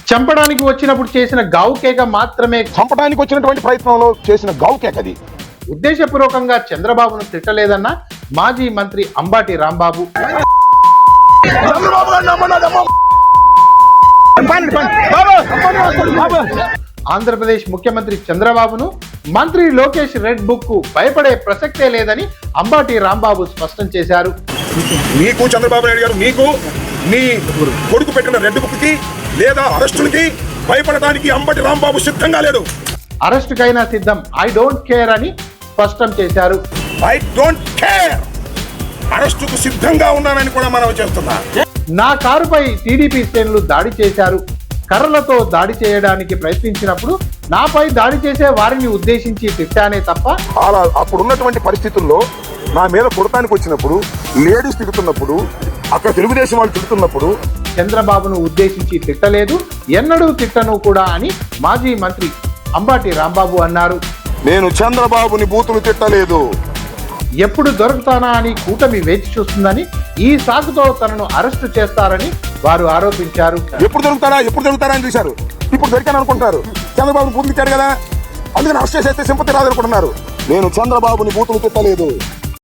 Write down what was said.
చంపడానికి వచ్చినప్పుడు చేసిన గావు కేక మాత్రమే చంపడానికి వచ్చినటువంటి ప్రయత్నంలో చేసిన గావు కేక అది. ఉద్దేశపూర్వకంగా చంద్రబాబును తిట్టలేదన్న మాజీ మంత్రి అంబాటి రాంబాబు. ఆంధ్రప్రదేశ్ ముఖ్యమంత్రి చంద్రబాబును మంత్రి లోకేష్ రెడ్ బుక్ కు భయపడే ప్రసక్తే లేదని అంబాటి రాంబాబు స్పష్టం చేశారు. మీకు చంద్రబాబు నాయుడు గారు మీకు మీ కొడుకు పెట్టిన రెడ్ బుక్ కి లేదా అరెస్టులకి భయపడటానికి అంబటి రాంబాబు సిద్ధంగా లేడు. అరెస్టుకైనా సిద్ధం, ఐ డోంట్ కేర్ అని స్పష్టం చేశారు. ఐ డోంట్ కేర్, అరెస్టుకు సిద్ధంగా ఉన్నానని కూడా మనం చేస్తున్నా. నా కారుపై టీడీపీ శ్రేణులు దాడి చేశారు. కర్రలతో దాడి చేయడానికి ప్రయత్నించినప్పుడు నాపై దాడి చేసే వారిని ఉద్దేశించి తిట్టానే తప్ప అలా అప్పుడున్నటువంటి పరిస్థితుల్లో నా మీద కొడతానికి వచ్చినప్పుడు, లేడీస్ తిడుతున్నప్పుడు, అక్కడ తెలుగుదేశం వాళ్ళు తిడుతున్నప్పుడు చంద్రబాబును ఉద్దేశించి తిట్టలేదు, ఎన్నడూ తిట్టను కూడా అని మాజీ మంత్రి అంబాటి రాంబాబు అన్నారు. నేను చంద్రబాబుని బూతులు తిట్టలేదు. ఎప్పుడు దొరుకుతానా అని కూటమి వేచి చూస్తుందని, ఈ సాకుతో తనను అరెస్టు చేస్తారని వారు ఆరోపించారు. ఎప్పుడు దొరుకుతారా అని చూశారు. ఇప్పుడు దొరికాను అనుకుంటారు. చంద్రబాబుని బూతులు తిట్టాడు కదా, అందుకని అరెస్ట్ చేసేస్తే సింపతి రాదనుకుంటున్నారు. నేను చంద్రబాబుని బూతులు తిట్టలేదు.